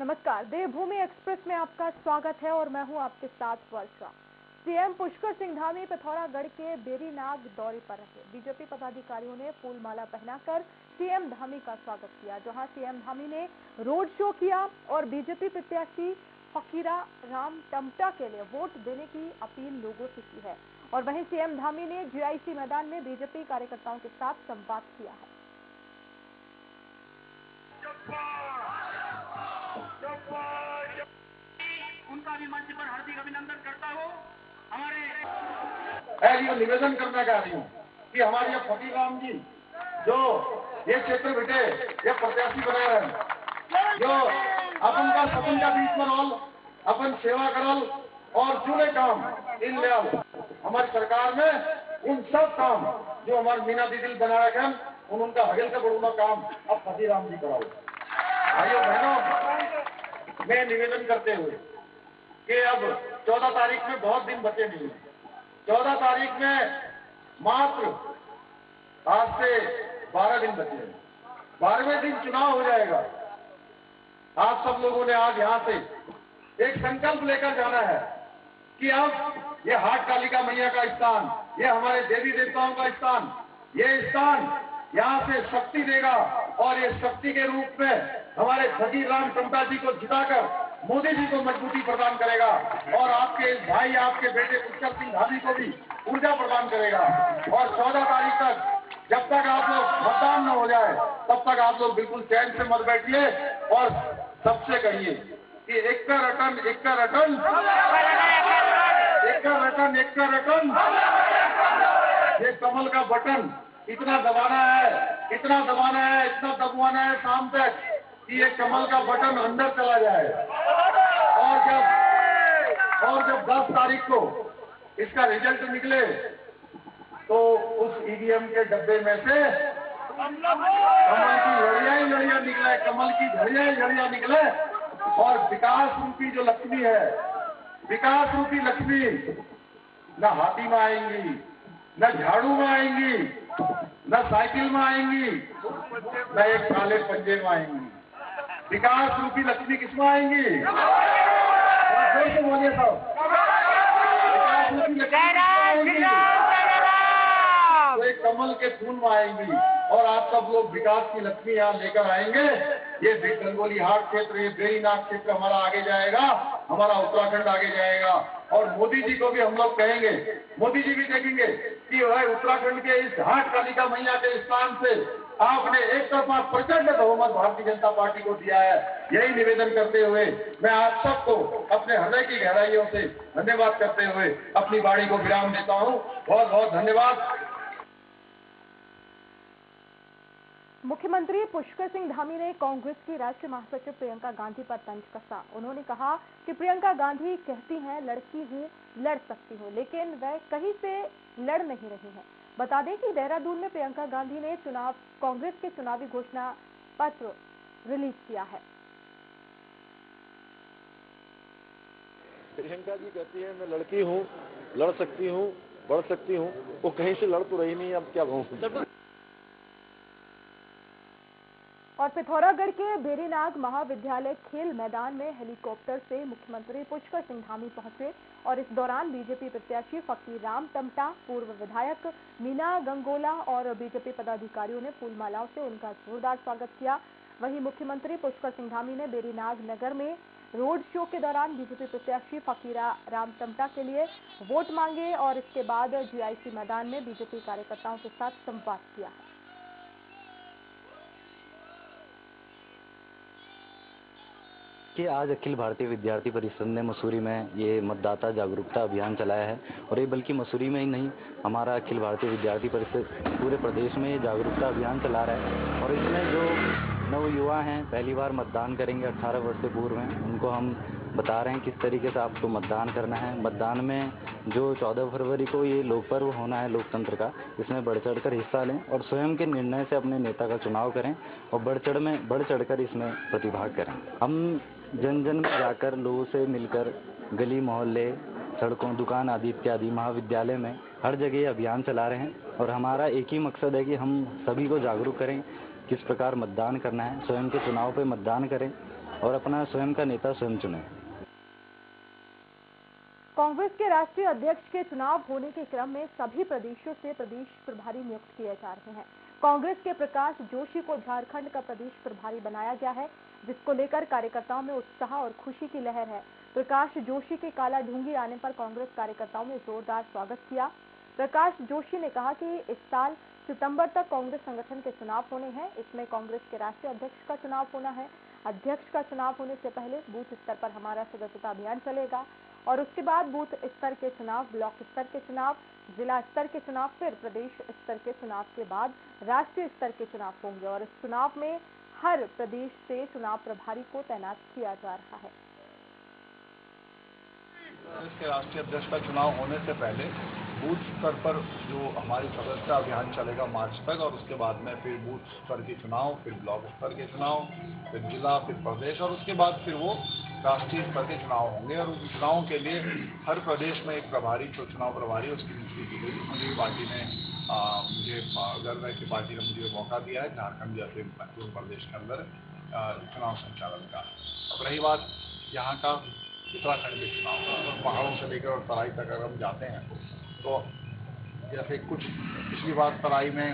नमस्कार, देवभूमि एक्सप्रेस में आपका स्वागत है और मैं हूं आपके साथ वर्षा। सीएम पुष्कर सिंह धामी पिथौरागढ़ के बेरीनाग दौरे पर रहे। बीजेपी पदाधिकारियों ने फूलमाला पहनाकर सीएम धामी का स्वागत किया, जहां सीएम धामी ने रोड शो किया और बीजेपी प्रत्याशी फकीरा राम टमटा के लिए वोट देने की अपील लोगों से की है। और वहीं सीएम धामी ने जीआईसी मैदान में बीजेपी कार्यकर्ताओं के साथ संवाद किया है। उनका भी मंच पर हार्दिक अभिनंदन करता हूँ। ये निवेदन करना चाह रही हूँ कि हमारे फकीर राम जी जो ये क्षेत्र बेटे ये प्रत्याशी बनाए हैं, जो अपन का सपन का बीच में रोल अपन सेवा करल और जुड़े काम इन लियाल हमारी सरकार में उन सब काम जो हमारे मीना दीदी बना रखे हैं उनका हगल से बड़ा काम अब फकीर राम जी कराओ। भाइयों बहनों, मैं निवेदन करते हुए कि अब 14 तारीख में बहुत दिन बचे नहीं है। 14 तारीख में मात्र आज से 12 दिन बचे हैं। 12वें दिन चुनाव हो जाएगा। आप सब लोगों ने आज यहाँ से एक संकल्प लेकर जाना है कि अब ये हाट कालिका मैया का स्थान, ये हमारे देवी देवताओं का स्थान, ये स्थान यहाँ से शक्ति देगा और ये शक्ति के रूप में हमारे फकीर राम टमटा जी को जिताकर मोदी जी को मजबूती प्रदान करेगा और आपके भाई आपके बेटे पुष्कर सिंह धामी को भी ऊर्जा प्रदान करेगा। और 14 तारीख तक जब तक आप लोग मतदान न हो जाए तब तक आप लोग बिल्कुल चैन से मत बैठिए और सबसे कहिए कि एक का रटन ये कमल का बटन इतना दबाना है शाम तक कि ये कमल का बटन अंदर चला जाए। और जब 10 तारीख को इसका रिजल्ट निकले तो उस ईवीएम के डब्बे में से कमल की झड़ियां निकले और विकास रूपी जो लक्ष्मी है, विकास रूपी लक्ष्मी न हाथी में आएंगी, न झाड़ू में आएंगी, न साइकिल में आएंगी, न एक काले पंजे में आएंगी। विकास रूपी लक्ष्मी किसमें आएंगी? बोलिए सब। विकास रूपी लक्ष्मी तो एक कमल के फूल में आएंगी और आप सब लोग विकास की लक्ष्मी यहाँ लेकर आएंगे। ये गंगोली हाट क्षेत्र, ये बेरीनाग क्षेत्र हमारा आगे जाएगा, हमारा उत्तराखंड आगे जाएगा। और मोदी जी को भी हम लोग कहेंगे, मोदी जी भी देखेंगे कि वह उत्तराखंड के इस हाट कालिका मैया के स्थान से आपने एक तरफा प्रचंड बहुमत भारतीय जनता पार्टी को दिया है। यही निवेदन करते हुए मैं आप सबको अपने हृदय की गहराइयों से धन्यवाद करते हुए अपनी वाणी को विराम देता हूँ। बहुत बहुत धन्यवाद। मुख्यमंत्री पुष्कर सिंह धामी ने कांग्रेस की राष्ट्रीय महासचिव प्रियंका गांधी पर तंज कसा। उन्होंने कहा कि प्रियंका गांधी कहती हैं लड़की हूं, लड़ सकती हूं, लेकिन वह कहीं से लड़ नहीं रही हैं। बता दें कि देहरादून में प्रियंका गांधी ने कांग्रेस के चुनावी घोषणा पत्र रिलीज किया है। प्रियंका जी कहती है मैं लड़की हूं, लड़ सकती हूं, बढ़ सकती हूं, वो कहीं से लड़ तो रही नहीं, अब क्या कहूं। और पिथौरागढ़ के बेरीनाग महाविद्यालय खेल मैदान में हेलीकॉप्टर से मुख्यमंत्री पुष्कर सिंह धामी पहुंचे और इस दौरान बीजेपी प्रत्याशी फकीर राम टमटा, पूर्व विधायक मीना गंगोला और बीजेपी पदाधिकारियों ने फूलमालाओं से उनका जोरदार स्वागत किया। वहीं मुख्यमंत्री पुष्कर सिंह धामी ने बेरीनाग नगर में रोड शो के दौरान बीजेपी प्रत्याशी फकीरा राम टमटा के लिए वोट मांगे और इसके बाद जीआईसी मैदान में बीजेपी कार्यकर्ताओं के साथ संवाद किया है। कि आज अखिल भारतीय विद्यार्थी परिषद ने मसूरी में ये मतदाता जागरूकता अभियान चलाया है और ये बल्कि मसूरी में ही नहीं, हमारा अखिल भारतीय विद्यार्थी परिषद पूरे प्रदेश में ये जागरूकता अभियान चला रहा है। और इसमें जो नव युवा हैं, पहली बार मतदान करेंगे 18 वर्ष से पूर्व में, उनको हम बता रहे हैं किस तरीके से आपको मतदान करना है। मतदान में जो 14 फरवरी को ये लोक पर्व होना है लोकतंत्र का, इसमें बढ़ चढ़ कर हिस्सा लें और स्वयं के निर्णय से अपने नेता का चुनाव करें और बढ़ चढ़कर इसमें प्रतिभाग करें। हम जन जन में जाकर लोगों से मिलकर गली मोहल्ले, सड़कों, दुकान आदि इत्यादि, महाविद्यालय में हर जगह ये अभियान चला रहे हैं और हमारा एक ही मकसद है कि हम सभी को जागरूक करें किस प्रकार मतदान करना है, स्वयं के चुनाव पे मतदान करें और अपना स्वयं का नेता स्वयं चुनें। कांग्रेस के राष्ट्रीय अध्यक्ष के चुनाव होने के क्रम में सभी प्रदेशों से प्रदेश प्रभारी नियुक्त किए जा रहे हैं। कांग्रेस के प्रकाश जोशी को झारखंड का प्रदेश प्रभारी बनाया गया है, जिसको लेकर कार्यकर्ताओं में उत्साह और खुशी की लहर है। प्रकाश जोशी के काला ढूंगी आने पर कांग्रेस कार्यकर्ताओं ने जोरदार स्वागत किया। प्रकाश जोशी ने कहा कि इस साल सितंबर तक कांग्रेस संगठन के चुनाव होने हैं। इसमें कांग्रेस के राष्ट्रीय अध्यक्ष का चुनाव होना है। अध्यक्ष का चुनाव होने से पहले बूथ स्तर पर हमारा सदस्यता अभियान चलेगा और उसके बाद बूथ स्तर के चुनाव, ब्लॉक स्तर के चुनाव, जिला स्तर के चुनाव, फिर प्रदेश स्तर के चुनाव के बाद राष्ट्रीय स्तर के चुनाव होंगे और इस चुनाव में हर प्रदेश से चुनाव प्रभारी को तैनात किया जा रहा है। इसके राष्ट्रीय अध्यक्ष का चुनाव होने से पहले बूथ स्तर पर जो हमारी सदस्यता अभियान चलेगा मार्च तक और उसके बाद में फिर बूथ स्तर के चुनाव, फिर ब्लॉक स्तर के चुनाव, फिर जिला, फिर प्रदेश और उसके बाद फिर वो राष्ट्रीय स्तर के चुनाव होंगे और उन चुनावों के लिए हर प्रदेश में एक प्रभारी, जो चुनाव प्रभारी उसकी नियुक्ति की गई। मुझे पार्टी ने मुझे गर्व है कि पार्टी ने मुझे मौका दिया है झारखंड जैसे महत्वपूर्ण प्रदेश के अंदर चुनाव संचालन का। अब रही बात यहाँ का उत्तराखंड के चुनाव का, पहाड़ों से लेकर और तराई तक अगर हम जाते हैं तो जैसे कुछ पिछली बार तराई में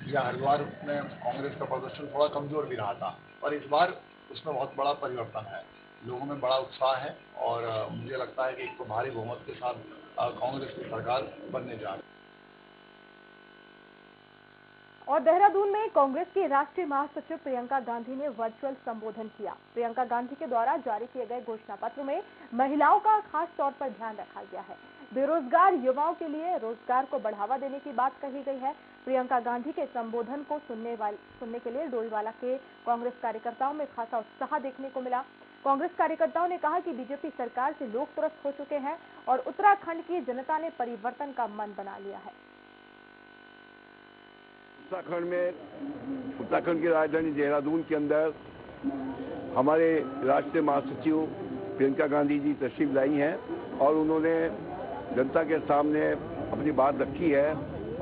या हरिद्वार में कांग्रेस का प्रदर्शन थोड़ा कमजोर भी रहा था, पर इस बार उसमें बहुत बड़ा परिवर्तन है, लोगों में बड़ा उत्साह है और मुझे लगता है कि एक भारी बहुमत के साथ कांग्रेस की सरकार बनने जा रही है। और देहरादून में कांग्रेस की राष्ट्रीय महासचिव प्रियंका गांधी ने वर्चुअल संबोधन किया। प्रियंका गांधी के द्वारा जारी किए गए घोषणा पत्र में महिलाओं का खास तौर पर ध्यान रखा गया है। बेरोजगार युवाओं के लिए रोजगार को बढ़ावा देने की बात कही गई है। प्रियंका गांधी के संबोधन को सुनने के लिए डोईवाला के कांग्रेस कार्यकर्ताओं में खासा उत्साह देखने को मिला। कांग्रेस कार्यकर्ताओं ने कहा कि बीजेपी सरकार से लोग त्रस्त हो चुके हैं और उत्तराखंड की जनता ने परिवर्तन का मन बना लिया है। उत्तराखंड की राजधानी देहरादून के अंदर हमारे राष्ट्रीय महासचिव प्रियंका गांधी जी तशरीफ लाई हैं और उन्होंने जनता के सामने अपनी बात रखी है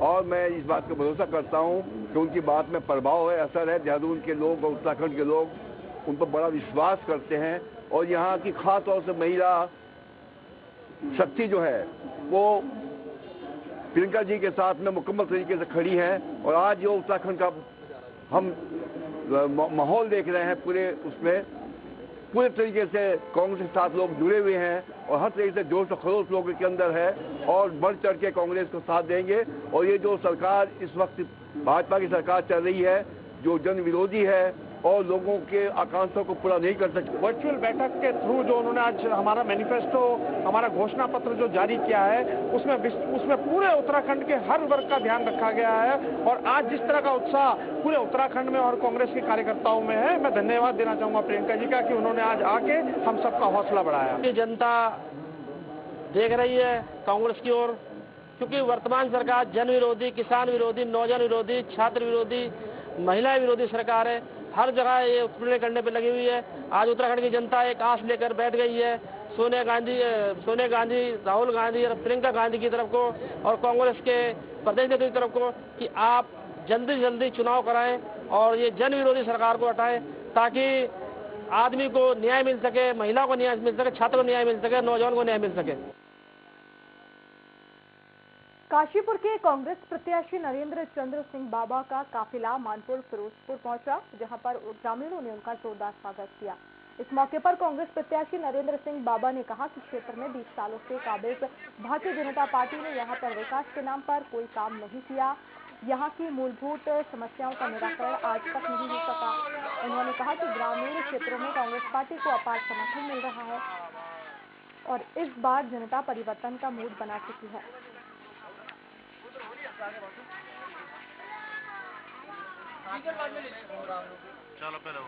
और मैं इस बात का भरोसा करता हूं कि उनकी बात में प्रभाव है, असर है। देहरादून के लोग और उत्तराखंड के लोग उन पर बड़ा विश्वास करते हैं और यहाँ की खास तौर से महिला शक्ति जो है वो प्रियंका जी के साथ में मुकम्मल तरीके से खड़ी है और आज जो उत्तराखंड का हम माहौल देख रहे हैं पूरे तरीके से कांग्रेस के साथ लोग जुड़े हुए हैं और हर तरीके से जोश और खरोश लोगों के अंदर है और बढ़ चढ़ के कांग्रेस को साथ देंगे। और ये जो सरकार इस वक्त भाजपा की सरकार चल रही है जो जन विरोधी है और लोगों के आकांक्षाओं को पूरा नहीं कर सकती। वर्चुअल बैठक के थ्रू जो उन्होंने आज हमारा मैनिफेस्टो, हमारा घोषणा पत्र जो जारी किया है उसमें पूरे उत्तराखंड के हर वर्ग का ध्यान रखा गया है और आज जिस तरह का उत्साह पूरे उत्तराखंड में और कांग्रेस के कार्यकर्ताओं में है, मैं धन्यवाद देना चाहूंगा प्रियंका जी का कि उन्होंने आज आके हम सबका हौसला बढ़ाया। जनता देख रही है कांग्रेस की ओर, क्योंकि वर्तमान सरकार जन विरोधी, किसान विरोधी, नौजवान विरोधी, छात्र विरोधी, महिला विरोधी सरकार है। हर जगह ये उत्पीड़न करने पे लगी हुई है। आज उत्तराखंड की जनता एक आस लेकर बैठ गई है सोनिया गांधी, राहुल गांधी और प्रियंका गांधी की तरफ को और कांग्रेस के प्रदेश नेतृत्व की तरफ को कि आप जल्दी से जल्दी चुनाव कराएं और ये जन विरोधी सरकार को हटाएं ताकि आदमी को न्याय मिल सके, महिला को न्याय मिल सके, छात्र को न्याय मिल सके, नौजवान को न्याय मिल सके। काशीपुर के कांग्रेस प्रत्याशी नरेंद्र चंद्र सिंह बाबा का काफिला मानपुर फिरोजपुर पहुंचा, जहां पर ग्रामीणों ने उनका जोरदार स्वागत किया। इस मौके पर कांग्रेस प्रत्याशी नरेंद्र सिंह बाबा ने कहा कि क्षेत्र में 20 सालों से काबिज भारतीय जनता पार्टी ने यहां पर विकास के नाम पर कोई काम नहीं किया। यहां की मूलभूत समस्याओं का निराकरण आज तक नहीं हो सका। उन्होंने कहा कि ग्रामीण क्षेत्रों में कांग्रेस पार्टी को अपार समर्थन मिल रहा है और इस बार जनता परिवर्तन का मूड बना चुकी है। चलो पहले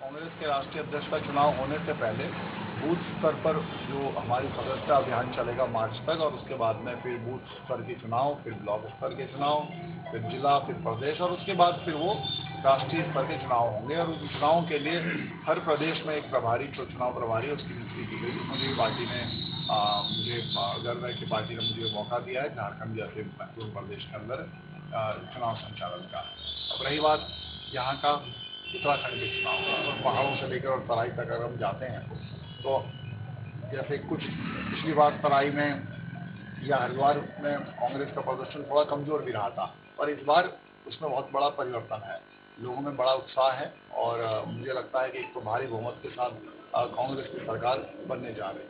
कांग्रेस के राष्ट्रीय अध्यक्ष का चुनाव होने से पहले बूथ स्तर पर जो हमारी सदस्यता अभियान चलेगा मार्च तक और उसके बाद में फिर बूथ स्तर के चुनाव, फिर ब्लॉक स्तर के चुनाव, फिर जिला, फिर प्रदेश और उसके बाद फिर वो राष्ट्रीय स्तर के चुनाव होंगे और उन चुनावों के लिए हर प्रदेश में एक प्रभारी, जो चुनाव प्रभारी उसकी नियुक्ति की गई। मुझे पार्टी ने मुझे गर्व है कि पार्टी ने मुझे मौका दिया है झारखंड जैसे महत्वपूर्ण प्रदेश के अंदर चुनाव संचालन का। अब रही बात यहाँ का उत्तराखंड के चुनाव और पहाड़ों से लेकर और तराई तक अगर हम जाते हैं तो जैसे कुछ पिछली बार तराई में या हरिद्वार में कांग्रेस का प्रदर्शन थोड़ा कमजोर भी रहा था और इस बार उसमें बहुत बड़ा परिवर्तन है, लोगों में बड़ा उत्साह है और मुझे लगता है कि एक तो भारी बहुमत के साथ कांग्रेस की सरकार बनने जा रही है।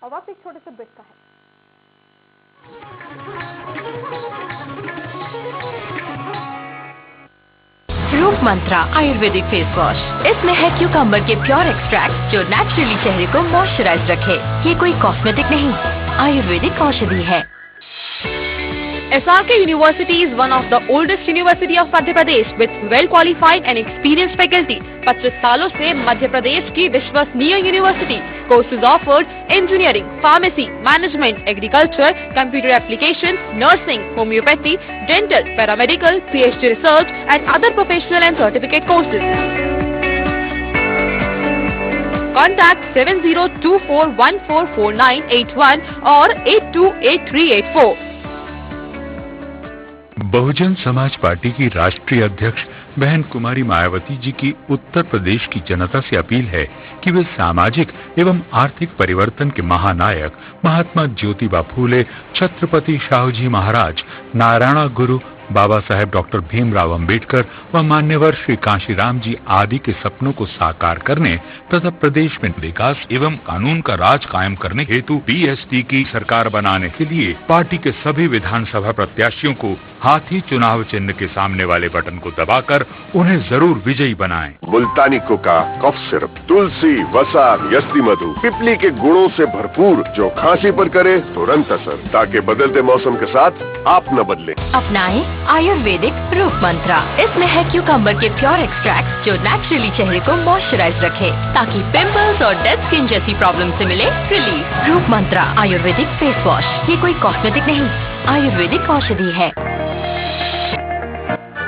और वक्त एक छोटे से ब्रेक का है। रूप मंत्रा आयुर्वेदिक फेस वॉश, इसमें है क्यूकम्बर के प्योर एक्सट्रैक्ट जो नेचुरली चेहरे को मॉइस्चराइज रखे। ये कोई कॉस्मेटिक नहीं, आयुर्वेदिक औषधि है। SRK University is one of the oldest university of Madhya Pradesh with well qualified and experienced faculty. 25 सालों से मध्य प्रदेश की विश्वसनीय university. Courses offered engineering, pharmacy, management, agriculture, computer applications, nursing, homeopathy, dental, paramedical, PhD research and other professional and certificate courses. Contact 7024144981 or 828384. Bahujan Samaj party की राष्ट्रीय अध्यक्ष बहन कुमारी मायावती जी की उत्तर प्रदेश की जनता से अपील है कि वे सामाजिक एवं आर्थिक परिवर्तन के महानायक महात्मा ज्योतिबा फूले, छत्रपति शाहूजी महाराज, नारायण गुरु बाबा साहेब डॉक्टर भीमराव अंबेडकर व मान्यवर श्री कांशीराम जी आदि के सपनों को साकार करने तथा प्रदेश में विकास एवं कानून का राज कायम करने हेतु बीएसपी की सरकार बनाने के लिए पार्टी के सभी विधानसभा प्रत्याशियों को हाथी चुनाव चिन्ह के सामने वाले बटन को दबाकर उन्हें जरूर विजयी बनाएं। मुल्तानी कोका, कफ सिरप, तुलसी, वसा, यस्ती मधु, पिपली के गुणों से भरपूर जो खांसी पर करे तुरंत असर, ताकि बदलते मौसम के साथ आप न बदले। अपनाएं आयुर्वेदिक रूप मंत्रा, इसमें है क्यूकम्बर के प्योर एक्सट्रैक्ट जो नेचुरली चेहरे को मॉइस्चराइज रखे ताकि पिंपल्स और डेड स्किन जैसी प्रॉब्लम से मिले रिलीफ। रूप मंत्रा आयुर्वेदिक फेस वॉश, ये कोई कॉस्मेटिक नहीं, आयुर्वेदिक औषधि है।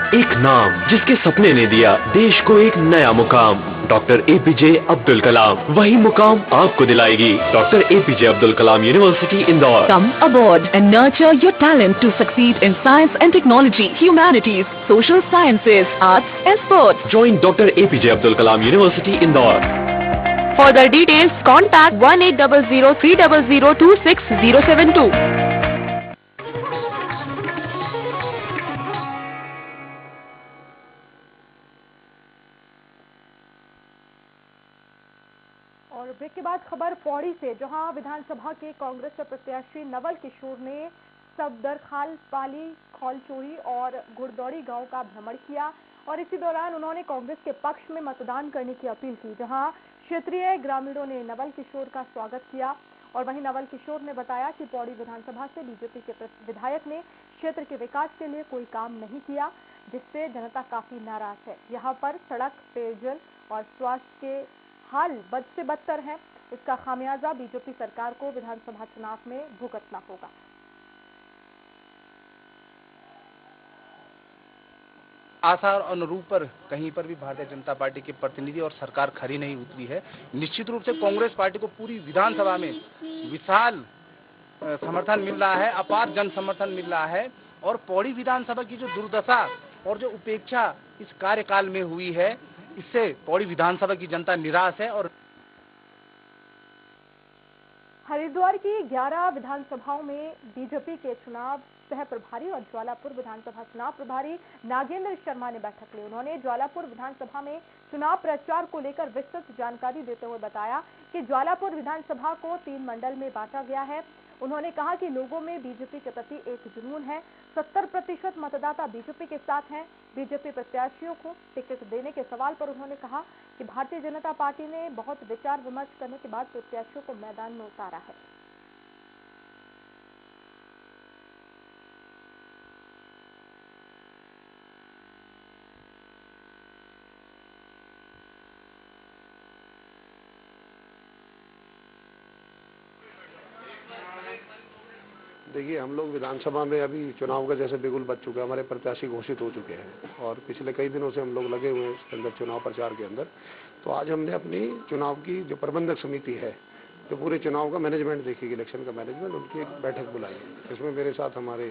एक नाम जिसके सपने ने दिया देश को एक नया मुकाम, डॉक्टर एपीजे अब्दुल कलाम। वही मुकाम आपको दिलाएगी doctor APJ Abdul Kalam university Indore. Come aboard and nurture your talent to succeed in science and technology, humanities, social sciences, arts and sports. Join Dr. APJ Abdul Kalam University Indore. Further details contact 180030026072. और break के बाद खबर पौड़ी से, जहां विधानसभा के कांग्रेस प्रत्याशी नवल किशोर ने सफदरखाल, पाली, खौलचोरी और गुड़दौड़ी गांव का भ्रमण किया और इसी दौरान उन्होंने कांग्रेस के पक्ष में मतदान करने की अपील की, जहां क्षेत्रीय ग्रामीणों ने नवल किशोर का स्वागत किया। और वहीं नवल किशोर ने बताया कि पौड़ी विधानसभा से बीजेपी के विधायक ने क्षेत्र के विकास के लिए कोई काम नहीं किया, जिससे जनता काफी नाराज है। यहाँ पर सड़क, पेयजल और स्वास्थ्य के हाल बद से बदतर है। इसका खामियाजा बीजेपी सरकार को विधानसभा चुनाव में भुगतना होगा। आसार और अनुरूप पर कहीं पर भी भारतीय जनता पार्टी के प्रतिनिधि और सरकार खरी नहीं उतरी है। निश्चित रूप से कांग्रेस पार्टी को पूरी विधानसभा में विशाल समर्थन मिल रहा है, अपार जन समर्थन मिल रहा है और पौड़ी विधानसभा की जो दुर्दशा और जो उपेक्षा इस कार्यकाल में हुई है, इससे पौड़ी विधानसभा की जनता निराश है। और हरिद्वार की 11 विधानसभाओं में बीजेपी के चुनाव सह प्रभारी और ज्वालापुर विधानसभा चुनाव प्रभारी नागेंद्र शर्मा ने बैठक ली। उन्होंने ज्वालापुर विधानसभा में चुनाव प्रचार को लेकर विस्तृत जानकारी देते हुए बताया कि ज्वालापुर विधानसभा को 3 मंडल में बांटा गया है। उन्होंने कहा कि लोगों में बीजेपी के प्रति एक जुनून है। 70% मतदाता बीजेपी के साथ हैं। बीजेपी प्रत्याशियों को टिकट देने के सवाल पर उन्होंने कहा कि भारतीय जनता पार्टी ने बहुत विचार विमर्श करने के बाद प्रत्याशियों को मैदान में उतारा है। देखिए, हम लोग विधानसभा में अभी चुनाव का जैसे बिगुल बच चुका है, हमारे प्रत्याशी घोषित हो चुके हैं और पिछले कई दिनों से हम लोग लगे हुए हैं इसके अंदर चुनाव प्रचार के अंदर। तो आज हमने अपनी चुनाव की जो प्रबंधक समिति है, जो पूरे चुनाव का मैनेजमेंट देखेगी, इलेक्शन का मैनेजमेंट, उनकी एक बैठक बुलाई है। इसमें मेरे साथ हमारे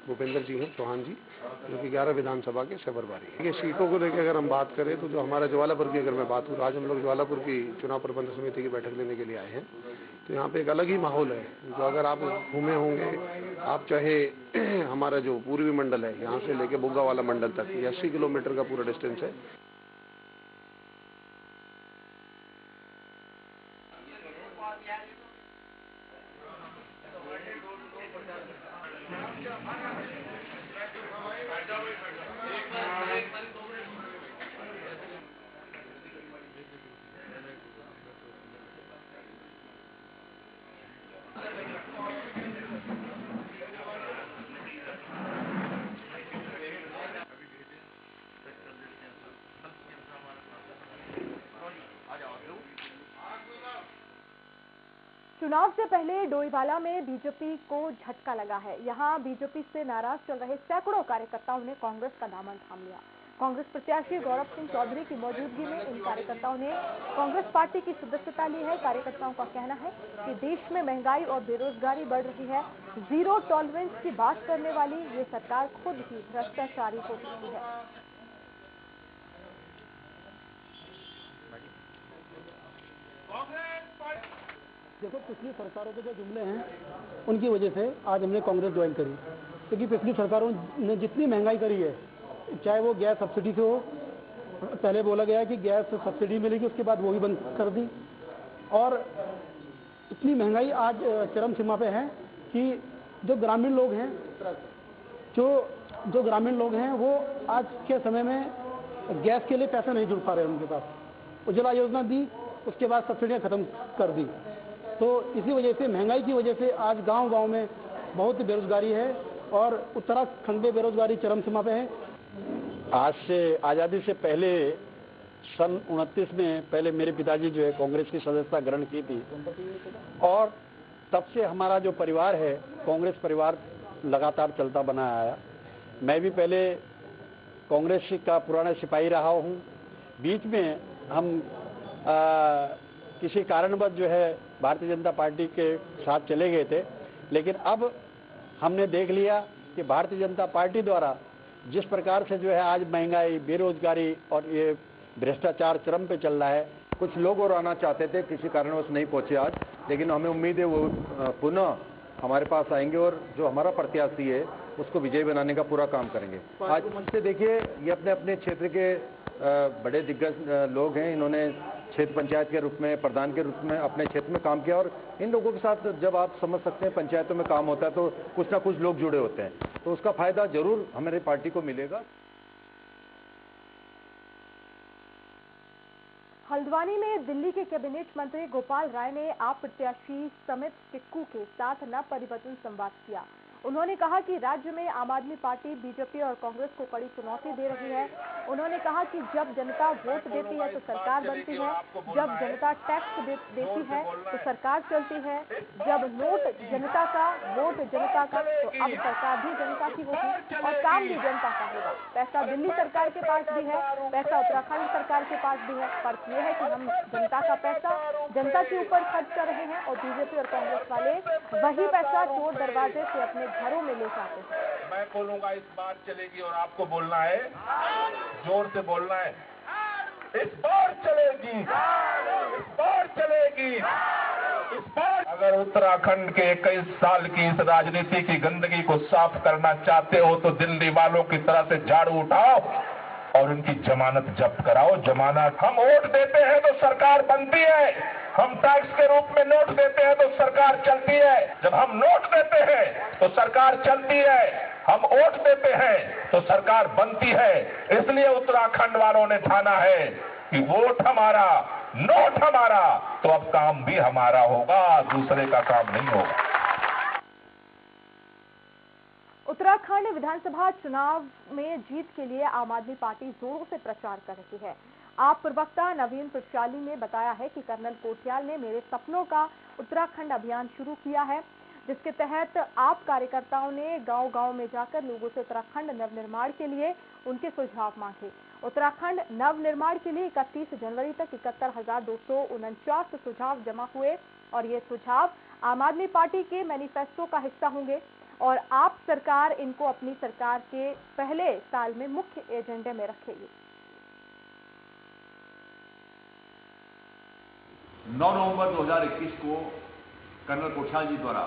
भूपेंद्र जी हैं, चौहान जी, जो कि 11 विधानसभा के से प्रभारी हैं। ये सीटों को लेकर अगर हम बात करें तो जो हमारा ज्वालापुर की अगर मैं बात करूँ, आज हम लोग ज्वालापुर की चुनाव प्रबंधक समिति की बैठक लेने के लिए आए हैं। तो यहाँ पे एक अलग ही माहौल है। जो अगर आप घूमे होंगे, आप चाहे हमारा जो पूर्वी मंडल है, यहाँ से लेके बुग्गा वाला मंडल तक, ये 80 किलोमीटर का पूरा डिस्टेंस है। चुनाव से पहले डोईवाला में बीजेपी को झटका लगा है। यहां बीजेपी से नाराज चल रहे सैकड़ों कार्यकर्ताओं ने कांग्रेस का दामन थाम लिया। कांग्रेस प्रत्याशी गौरव सिंह चौधरी की मौजूदगी में इन कार्यकर्ताओं ने कांग्रेस पार्टी की सदस्यता ली है। कार्यकर्ताओं का कहना है कि देश में महंगाई और बेरोजगारी बढ़ रही है। जीरो टॉलरेंस की बात करने वाली ये सरकार खुद ही भ्रष्टाचारी हो चुकी है। देखो, पिछली सरकारों के जो जुमले हैं उनकी वजह से आज हमने कांग्रेस ज्वाइन करी, क्योंकि पिछली सरकारों ने जितनी महंगाई करी है, चाहे वो गैस सब्सिडी से हो, पहले बोला गया कि गैस सब्सिडी मिलेगी, उसके बाद वो भी बंद कर दी, और इतनी महंगाई आज चरम सीमा पे है कि जो ग्रामीण लोग हैं जो ग्रामीण लोग हैं वो आज के समय में गैस के लिए पैसा नहीं जुड़ पा रहे उनके पास। उज्ज्वला योजना दी, उसके बाद सब्सिडियाँ खत्म कर दी। तो इसी वजह से, महंगाई की वजह से आज गांव-गांव में बहुत बेरोजगारी है और उत्तराखंड में बेरोजगारी चरम सीमा पे है। आज से आज़ादी से पहले सन 29 में पहले मेरे पिताजी जो है कांग्रेस की सदस्यता ग्रहण की थी, और तब से हमारा जो परिवार है, कांग्रेस परिवार लगातार चलता बना आया। मैं भी पहले कांग्रेस का पुराना सिपाही रहा हूँ। बीच में हम किसी कारणवश जो है भारतीय जनता पार्टी के साथ चले गए थे, लेकिन अब हमने देख लिया कि भारतीय जनता पार्टी द्वारा जिस प्रकार से जो है आज महंगाई, बेरोजगारी और ये भ्रष्टाचार चरम पे चल रहा है। कुछ लोग और आना चाहते थे, किसी कारणवश नहीं पहुंचे आज, लेकिन हमें उम्मीद है वो पुनः हमारे पास आएंगे और जो हमारा प्रत्याशी है उसको विजयी बनाने का पूरा काम करेंगे। आज मंच से देखिए, ये अपने अपने क्षेत्र के बड़े दिग्गज लोग हैं। इन्होंने क्षेत्र पंचायत के रूप में, प्रधान के रूप में अपने क्षेत्र में काम किया, और इन लोगों के साथ जब आप समझ सकते हैं पंचायतों में काम होता है तो कुछ ना कुछ लोग जुड़े होते हैं, तो उसका फायदा जरूर हमारी पार्टी को मिलेगा। हल्द्वानी में दिल्ली के कैबिनेट मंत्री गोपाल राय ने आप प्रत्याशी समित टिक्कू के साथ न परिवर्तन संवाद किया। उन्होंने कहा कि राज्य में आम आदमी पार्टी बीजेपी और कांग्रेस को कड़ी चुनौती दे रही है। उन्होंने कहा कि जब जनता वोट देती है तो सरकार बनती है, जब जनता टैक्स देती है तो सरकार चलती है, जब नोट जनता का, वोट जनता का, तो अब सरकार भी जनता की होगी और काम भी जनता का होगा। पैसा दिल्ली सरकार के पास भी है, पैसा उत्तराखंड सरकार के पास भी है। फर्क ये है कि हम जनता का पैसा जनता के ऊपर खर्च कर रहे हैं और बीजेपी और कांग्रेस वाले वही पैसा चोर दरवाजे से अपने घरों में ले जाते हैं। मैं बोलूंगा, इस बार चलेगी और आपको बोलना है, जोर से बोलना है, इस बार चलेगी, इस बार चलेगी, इस बार। अगर उत्तराखंड के 21 साल की इस राजनीति की गंदगी को साफ करना चाहते हो तो दिल्ली वालों की तरह से झाड़ू उठाओ और उनकी जमानत जब्त कराओ। जमानत, हम वोट देते हैं तो सरकार बनती है, हम टैक्स के रूप में नोट देते हैं तो सरकार चलती है। जब हम नोट देते हैं तो सरकार चलती है, हम वोट देते हैं तो सरकार बनती है। इसलिए उत्तराखंड वालों ने ठाना है कि वोट हमारा, नोट हमारा, तो अब काम भी हमारा होगा, दूसरे का काम नहीं होगा। उत्तराखंड विधानसभा चुनाव में जीत के लिए आम आदमी पार्टी जोरों से प्रचार कर रही है। आप प्रवक्ता नवीन प्रशाली ने बताया है कि कर्नल कोटियाल ने मेरे सपनों का उत्तराखंड अभियान शुरू किया है, जिसके तहत आप कार्यकर्ताओं ने गांव-गांव में जाकर लोगों से उत्तराखंड नवनिर्माण के लिए उनके सुझाव मांगे। उत्तराखंड नवनिर्माण के लिए 31 जनवरी तक 71,249 सुझाव जमा हुए और ये सुझाव आम आदमी पार्टी के मैनिफेस्टो का हिस्सा होंगे और आप सरकार इनको अपनी सरकार के पहले साल में मुख्य एजेंडे में रखेगी। 9 नवंबर 2021 को कर्नल कोठाल जी द्वारा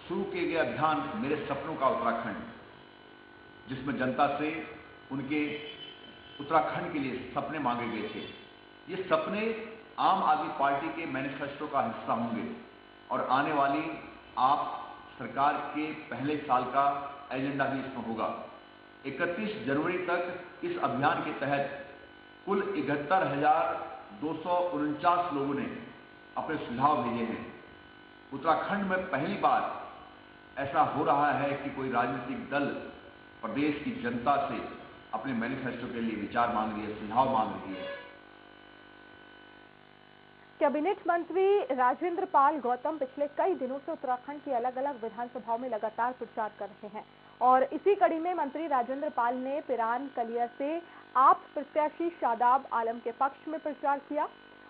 शुरू किए गए अभियान मेरे सपनों का उत्तराखंड, जिसमें जनता से उनके उत्तराखंड के लिए सपने मांगे गए थे, ये सपने आम आदमी पार्टी के मैनिफेस्टो का हिस्सा होंगे और आने वाली आप सरकार के पहले साल का एजेंडा भी इसमें होगा। 31 जनवरी तक इस अभियान के तहत कुल 71,249 लोगों ने अपने सुझाव भेजे हैं। उत्तराखंड में पहली बार ऐसा हो रहा है कि कोई राजनीतिक दल प्रदेश की जनता से अपने मैनिफेस्टो के लिए विचार मांग रही है, सुझाव मांग रही है। कैबिनेट मंत्री राजेंद्र पाल गौतम पिछले कई दिनों से उत्तराखंड की अलग अलग विधानसभाओं में लगातार प्रचार कर रहे हैं और इसी कड़ी में मंत्री राजेंद्र पाल ने पिरान कलियर से आप प्रत्याशी शादाब आलम के पक्ष में प्रचार किया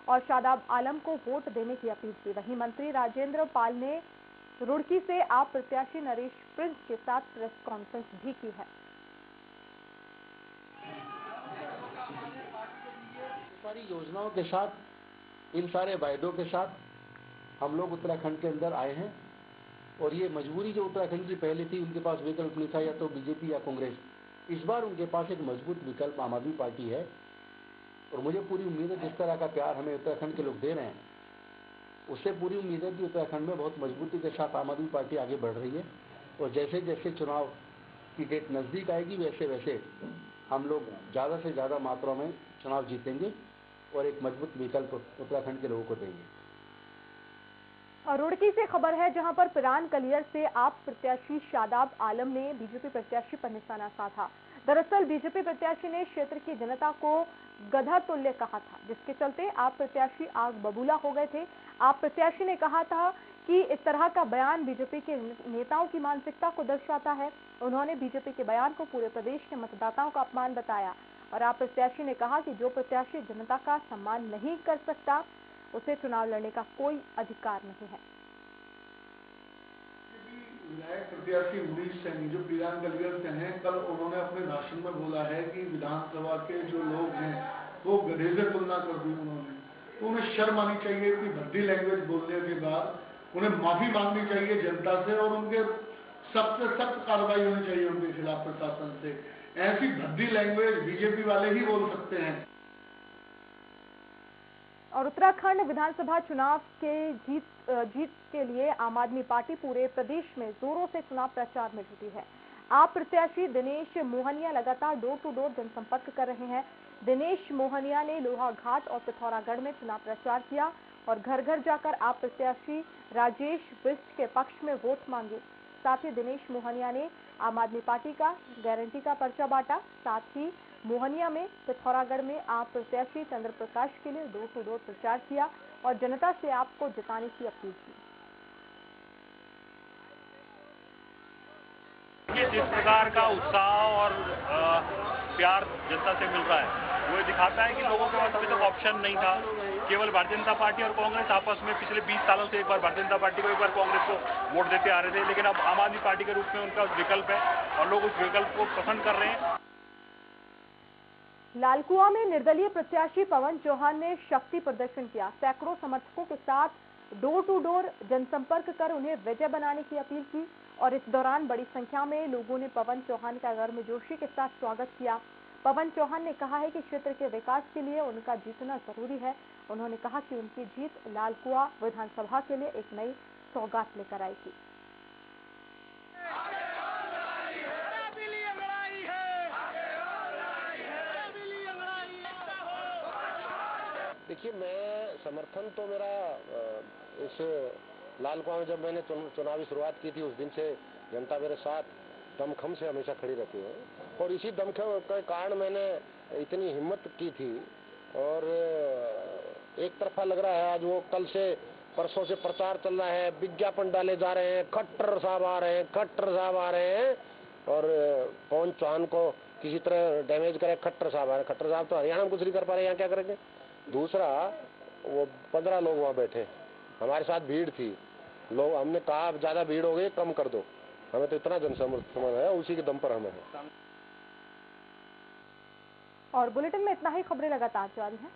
और शादाब आलम को वोट देने की अपील की। वहीं मंत्री राजेंद्र पाल ने रुड़की से आप प्रत्याशी नरेश प्रिंस के साथ प्रेस कॉन्फ्रेंस भी की है। सारी योजनाओं के साथ, इन सारे वायदों के साथ हम लोग उत्तराखंड के अंदर आए हैं और ये मजबूरी जो उत्तराखंड की पहले थी, उनके पास विकल्प नहीं था या तो बीजेपी या कांग्रेस। इस बार उनके पास एक मजबूत विकल्प आम आदमी पार्टी है और मुझे पूरी उम्मीद है जिस तरह का प्यार हमें उत्तराखंड के लोग दे रहे हैं, उससे पूरी उम्मीद है कि उत्तराखंड में बहुत मजबूती के साथ आम आदमी पार्टी आगे बढ़ रही है और जैसे जैसे चुनाव की डेट नज़दीक आएगी वैसे वैसे हम लोग ज़्यादा से ज़्यादा मात्रा में चुनाव जीतेंगे और एक मजबूत विकल्प उत्तराखंड के लोगों को देंगे। और रुड़की से खबर है जहां पर पिरान कलियर से आप प्रत्याशी शादाब आलम ने बीजेपी प्रत्याशी पर निशाना साधा। दरअसल बीजेपी प्रत्याशी ने क्षेत्र की जनता को गधा तुल्य कहा था, जिसके चलते आप प्रत्याशी आग बबूला हो गए थे। आप प्रत्याशी ने कहा था कि इस तरह का बयान बीजेपी के नेताओं की मानसिकता को दर्शाता है। उन्होंने बीजेपी के बयान को पूरे प्रदेश के मतदाताओं का अपमान बताया और आप प्रत्याशी ने कहा कि जो प्रत्याशी जनता का सम्मान नहीं कर सकता उसे चुनाव लड़ने का कोई अधिकार नहीं है। विधायक प्रत्याशी मुनीष सैनी जो पिरान कलियर से हैं, कल उन्होंने अपने भाषण में बोला है कि विधानसभा के जो लोग हैं वो गधे से तुलना कर दी उन्होंने, तो उन्हें शर्म आनी चाहिए कि भद्दी लैंग्वेज बोलने के बाद उन्हें माफी मांगनी चाहिए जनता से और उनके सख्त से सख्त कार्रवाई होनी चाहिए उनके खिलाफ प्रशासन से। ऐसी भद्दी लैंग्वेज बीजेपी वाले ही बोल सकते हैं। और उत्तराखंड विधानसभा चुनाव के जीत के लिए आम आदमी पार्टी पूरे प्रदेश में जोरों से चुनाव प्रचार में जुटी है। आप प्रत्याशी दिनेश मोहनिया लगातार डोर टू डोर जनसंपर्क कर रहे हैं। दिनेश मोहनिया ने लोहाघाट और पिथौरागढ़ में चुनाव प्रचार किया और घर घर जाकर आप प्रत्याशी राजेश बिष्ट के पक्ष में वोट मांगे। साथ ही दिनेश मोहनिया ने आम आदमी पार्टी का गारंटी का पर्चा बांटा। साथ ही मोहनिया में पिथौरागढ़ में आप प्रत्याशी चंद्र प्रकाश के लिए डोर टू डोर प्रचार किया और जनता से आपको जिताने की अपील की। जिस प्रकार का उत्साह और प्यार जनता से मिल रहा है वो दिखाता है कि लोगों के पास अभी तक ऑप्शन नहीं था। केवल भारतीय जनता पार्टी और कांग्रेस आपस में पिछले 20 सालों से एक बार भारतीय जनता पार्टी को एक बार कांग्रेस को वोट देते आ रहे थे, लेकिन अब आम आदमी पार्टी के रूप में उनका विकल्प है और लोग उस विकल्प को पसंद कर रहे हैं। लालकुआं में निर्दलीय प्रत्याशी पवन चौहान ने शक्ति प्रदर्शन किया। सैकड़ों समर्थकों के साथ डोर टू डोर जनसंपर्क कर उन्हें विजय बनाने की अपील की और इस दौरान बड़ी संख्या में लोगों ने पवन चौहान का गर्मजोशी के साथ स्वागत किया। पवन चौहान ने कहा है कि क्षेत्र के विकास के लिए उनका जीतना जरूरी है। उन्होंने कहा कि उनकी जीत लालकुआं विधानसभा के लिए एक नई सौगात लेकर आएगी। देखिए, मैं समर्थन तो मेरा इस लालकुआं में जब मैंने चुनावी शुरुआत की थी उस दिन से जनता मेरे साथ दमखम से हमेशा खड़ी रहती है और इसी दमखम के कारण मैंने इतनी हिम्मत की थी और एक तरफा लग रहा है आज वो कल से परसों से प्रचार चल रहा है, विज्ञापन डाले जा रहे हैं, खट्टर साहब आ रहे हैं, खट्टर साहब आ रहे हैं और पवन चौहान को किसी तरह डैमेज करे। खट्टर साहब तो हरियाणा में कुछ नहीं कर पा रहे, यहाँ क्या करेंगे। दूसरा, वो 15 लोग वहाँ बैठे, हमारे साथ भीड़ थी, लोग हमने कहा ज्यादा भीड़ हो गई, कम कर दो, हमें तो इतना जनसमर्थन है, उसी के दम पर हमें है। और बुलेटिन में इतना ही। खबरें लगातार जारी हैं।